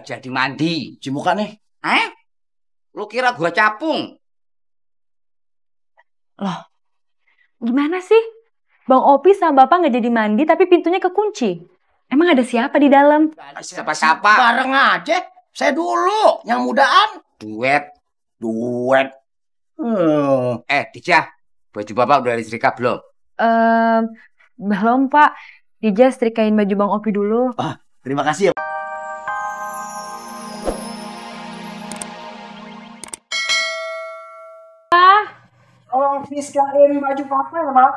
Jadi mandi. Cuci muka nih. Lu kira gua capung? Loh, gimana sih? Bang Opi sama Bapak nggak jadi mandi tapi pintunya kekunci. Emang ada siapa di dalam? Siapa-siapa? Bareng aja. Saya dulu, yang mudaan. Duet. Dijah. Baju Bapak udah disetrika belum? Belum Pak. Dija setrikain baju Bang Opi dulu. Terima kasih ya. Oh, setrikain baju papa ya, Pak?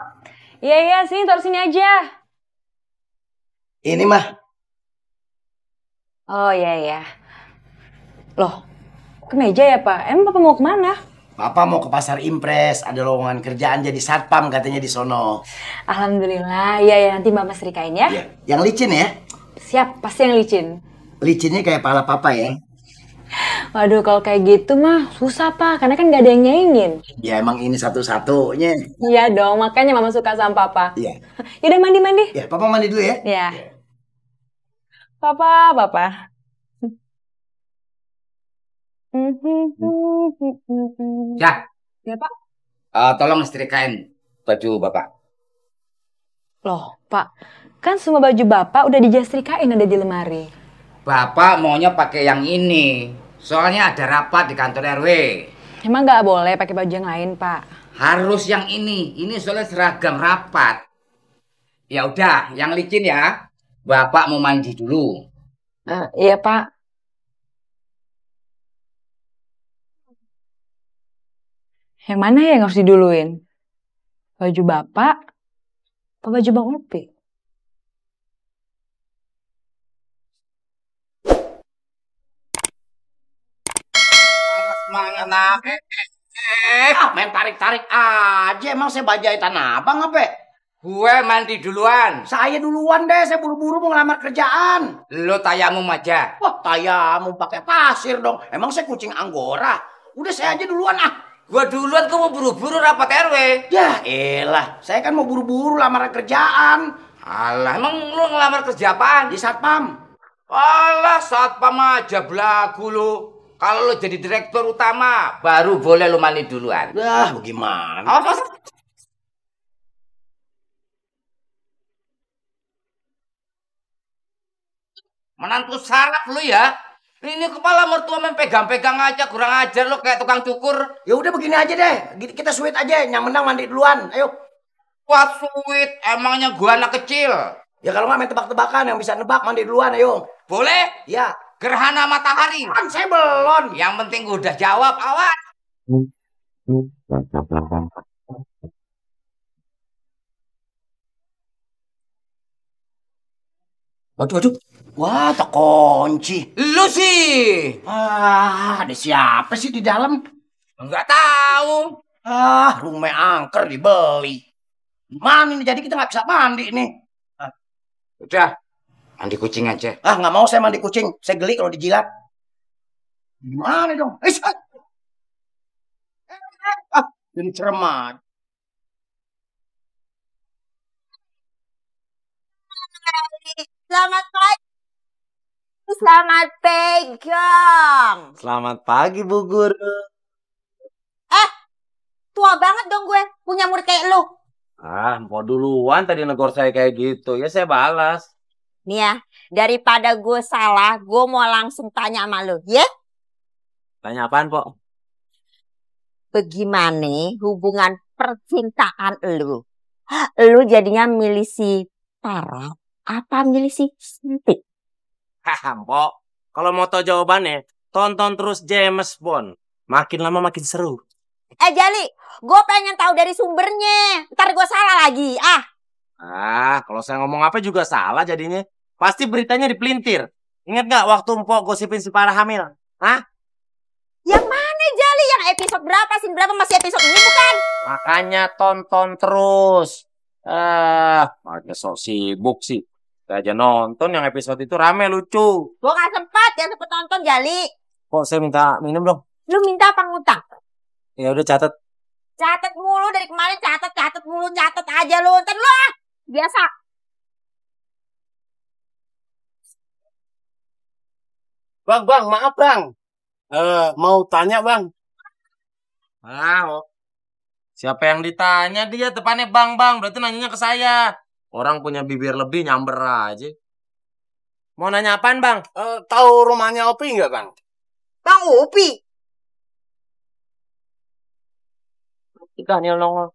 Iya, sini taruh sini aja. Ini mah. Oh iya. Loh, ke meja ya Pak? Emang Bapak mau kemana? Papa mau ke pasar Impres, ada lowongan kerjaan jadi satpam katanya di sono. Alhamdulillah, iya nanti Mama setrikain ya. Iya. Yang licin ya? Siap, pasti yang licin. Licinnya kayak pala papa ya? Waduh, kalau kayak gitu mah susah Pak, karena kan gak ada yang nyaingin. Ya emang ini satu-satunya. Iya dong, makanya Mama suka sama Papa. Iya. Yaudah mandi. Ya, Papa mandi dulu ya? Iya. Papa. Ya Pak. Tolong setrikain baju Bapak. Loh Pak, kan semua baju Bapak udah dijastrikain ada di lemari. Bapak maunya pakai yang ini. Soalnya ada rapat di kantor RW. Emang nggak boleh pakai baju yang lain Pak? Harus yang ini. Ini soalnya seragam rapat. Ya udah, yang licin ya. Bapak mau mandi dulu. Iya Pak. Yang mana ya yang harus diduluin? Baju Bapak atau baju Bang Opi? Semangat. Main tarik-tarik aja. Emang saya bajahitan abang apa? Gue mandi duluan. Saya duluan deh, saya buru-buru mau ngelamar kerjaan. Lo tayamum aja. Wah, tayamu pakai pasir dong. Emang saya kucing Anggora. Udah saya aja duluan Gue duluan, gue mau buru-buru rapat RW. Ya elah, saya kan mau buru-buru lamaran kerjaan. Alah, emang lo ngelamar kerja apaan? Di satpam. Alah, satpam aja belagu lo. Kalau lo jadi direktur utama, baru boleh lo mandi duluan. Bagaimana? Apa? Menantu sarap lo ya. Ini kepala mertua main pegang-pegang aja, kurang ajar lo kayak tukang cukur. Ya udah begini aja deh, kita sweet aja. Yang menang mandi duluan, ayo. Wah sweet, emangnya gua anak kecil. Ya kalau nggak main tebak-tebakan, yang bisa nebak mandi duluan, ayo. Boleh? Ya. Gerhana matahari. Kan saya belum. Yang penting gua udah jawab, awas. Waduh. Wah, terkunci. Lu sih. Ada siapa sih di dalam? Enggak tahu. Rumah angker dibeli. Mana ini? Jadi kita nggak bisa mandi nih. Udah, mandi kucing aja. Nggak mau saya mandi kucing. Saya geli kalau dijilat. Gimana dong? Jadi cermat. Selamat pagi. Selamat pegang. Selamat pagi, Bu Guru. Tua banget dong gue punya murid kayak lu. Mau duluan tadi negor saya kayak gitu. Ya saya balas. Nih ya, daripada gue salah, gue mau langsung tanya sama lu, ya? Tanya apaan, Pok? Bagaimana hubungan percintaan lu? Lu jadinya milih si Tara apa milih si Sinti? Pok. Kalau mau tahu jawabannya, tonton terus James Bond. Makin lama makin seru. Jali, gue pengen tahu dari sumbernya. Ntar gue salah lagi. Kalau saya ngomong apa juga salah jadinya. Pasti beritanya dipelintir. Ingat nggak waktu Mpok gosipin si Farah hamil? Yang mana Jali? Yang episode berapa? Scene berapa? Masih episode ini bukan? Makanya tonton terus. Makanya sok sibuk sih. Saya aja nonton yang episode itu rame lucu. Gue gak sempat nonton Jali. Kok saya minta minum dong? Lu minta apa ngutang? Ya udah catat. Catat mulu dari kemarin, catat mulu, catat aja lu. Ntar lu biasa. Bang, maaf bang. Mau tanya bang. Siapa yang ditanya dia depannya bang, berarti nanyanya ke saya. Orang punya bibir lebih nyamber aja. Mau nanya apaan bang? Tahu rumahnya Opi nggak bang? Bang Upi. Daniel nongol.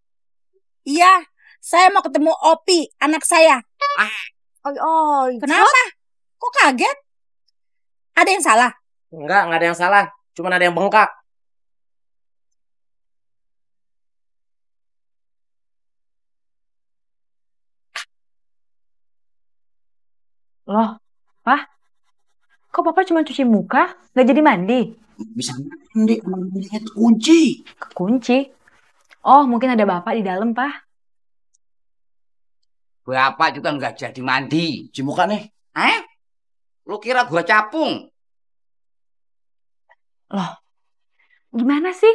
Iya, saya mau ketemu Opi, anak saya. Oh, Kenapa? Kok kaget? Ada yang salah? Enggak ada yang salah. Cuma ada yang bengkak. Loh, Pak? Kok Papa cuma cuci muka? Nggak jadi mandi? Bisa mandi, mandinya kunci. Kekunci. Oh, mungkin ada Bapak di dalam, Pak. Bapak juga nggak jadi mandi. Cuci muka nih. Lu kira gua capung? Loh, gimana sih?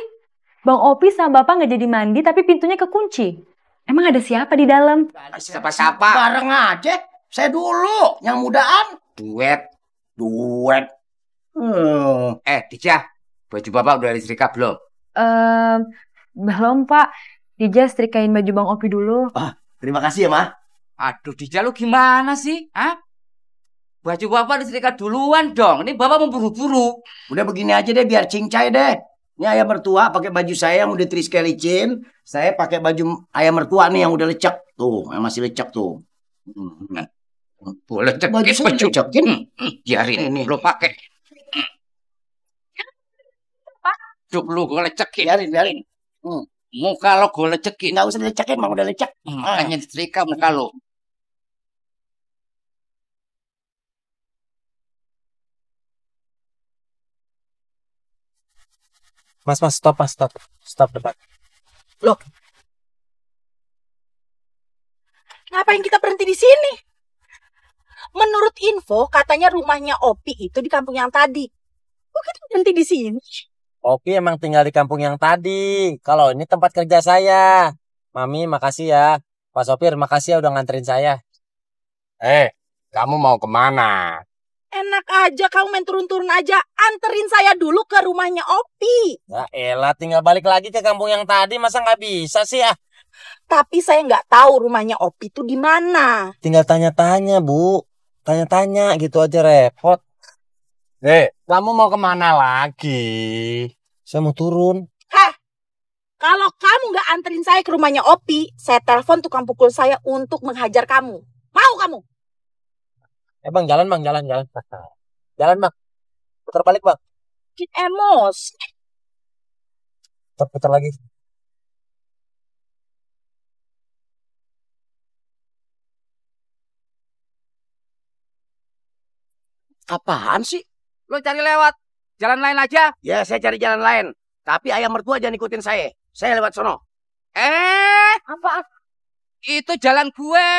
Bang Opi sama Bapak nggak jadi mandi tapi pintunya kekunci. Emang ada siapa di dalam? Siapa-siapa? Bareng aja. Saya dulu, yang mudaan. Duet. Dija, baju Bapak udah disetrika belum? Belum, Pak. Dija setrikain baju Bang Opi dulu. Terima kasih ya, Ma. Aduh, Dija lu gimana sih? Baju Bapak disetrika duluan dong. Ini Bapak mau buru-buru. Udah begini aja deh, biar cincai deh. Ini ayam mertua pakai baju saya yang udah Triska licin. Saya pakai baju ayam mertua nih yang udah lecek. Tuh, yang masih lecek tuh. Boleh cek Baju saya lecekin. Biarin Ini. lu pakai. Cuk lu gue lecekin. Biarin. Muka lo gue lecekin. Nggak usah dilecekin, Mang, udah lecek. Makanya disetrika muka lo. Mas, stop depan. Ngapain kita berhenti di sini? Menurut info, katanya rumahnya Opi itu di kampung yang tadi. Kok kita berhenti di sini? Opi emang tinggal di kampung yang tadi. Kalau ini tempat kerja saya. Mami, makasih ya. Pak Sopir, makasih ya udah nganterin saya. Kamu mau kemana? Enak aja kamu main turun-turun aja. Anterin saya dulu ke rumahnya Opi. Ya elah, tinggal balik lagi ke kampung yang tadi. Masa nggak bisa sih ya? Tapi saya nggak tahu rumahnya Opi itu di mana. Tinggal tanya-tanya, Bu. Tanya-tanya gitu aja repot. Kamu mau kemana lagi? Saya mau turun. Kalau kamu nggak anterin saya ke rumahnya Opi, saya telepon tukang pukul saya untuk menghajar kamu. Mau kamu? Bang, jalan. Jalan, Bang. Putar balik, Bang. Bikin emosi. Putar lagi. Apaan sih? Lo cari lewat jalan lain aja. Ya, saya cari jalan lain. Tapi ayam mertua jangan ikutin saya. Saya lewat sono. Apa? Itu jalan gue.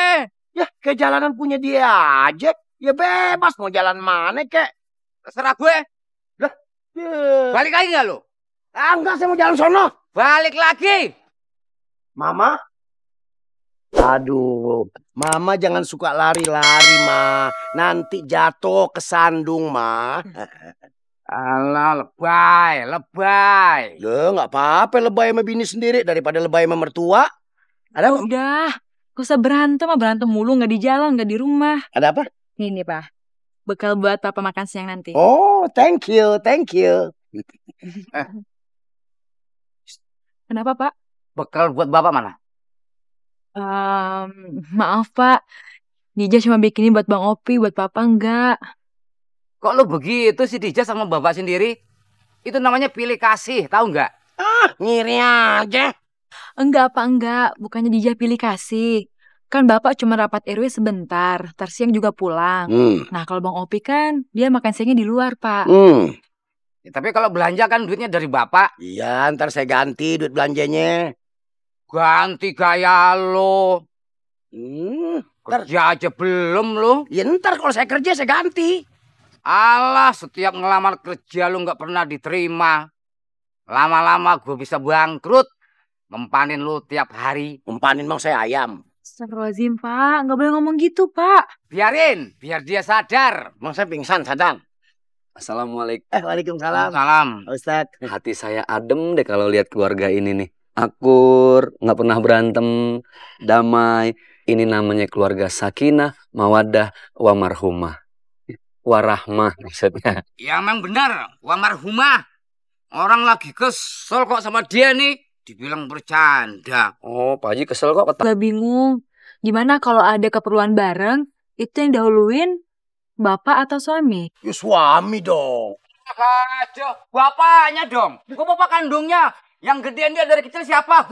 Ya, ke jalanan punya dia aja. Ya bebas mau jalan mana kek. Terserah gue. Ya. Balik lagi nggak lo? Enggak, saya mau jalan sono. Balik lagi. Mama? Aduh, Mama jangan suka lari-lari, Ma. Nanti jatuh kesandung, Ma. Alah, lebay. Loh, nggak apa-apa lebay sama bini sendiri daripada lebay sama mertua. Ada apa? Udah, gak usah berantem mulu, nggak di jalan, nggak di rumah. Ada apa? Ini, Pak. Bekal buat Papa makan siang nanti. Oh, thank you. Kenapa, Pak? Bekal buat Bapak mana? Maaf, Pak. Dija cuma bikinin buat Bang Opi, buat Papa enggak. Kok lo begitu sih Dija sama Bapak sendiri? Itu namanya pilih kasih, tahu nggak? Ngiri aja. Enggak, Pak, enggak. Bukannya Dija pilih kasih. Kan Bapak cuma rapat RW sebentar, ntar siang juga pulang. Nah, kalau Bang Opi kan, dia makan siangnya di luar, Pak. Ya, tapi kalau belanja kan duitnya dari Bapak. Iya, ntar saya ganti duit belanjanya. Ganti gaya lo. Ntar, Kerja aja belum lo. ya ntar kalau saya kerja saya ganti. Alah, setiap ngelamar kerja lu nggak pernah diterima. Lama-lama gue bisa bangkrut. Ngempanin lu tiap hari. Umpanin mang saya ayam. Astagfirullahaladzim, Pak. Nggak boleh ngomong gitu, Pak. Biarin, biar dia sadar. Mang saya pingsan, sadar. Assalamualaikum. Waalaikumsalam. Salam. Ustadz. Hati saya adem deh kalau lihat keluarga ini nih. Akur, nggak pernah berantem, damai. Ini namanya keluarga sakinah, mawaddah, wamarhumah. Warahmah maksudnya. Ya memang benar, wa marhumah. Orang lagi kesel kok sama dia nih, dibilang bercanda. Oh, Pak Haji kesel kok. Gak bingung. Gimana kalau ada keperluan bareng, itu yang dahuluin bapak atau suami? Ya suami dong. Aja, bapaknya dong. Kok bapak kandungnya? Yang gedean dia dari kecil siapa?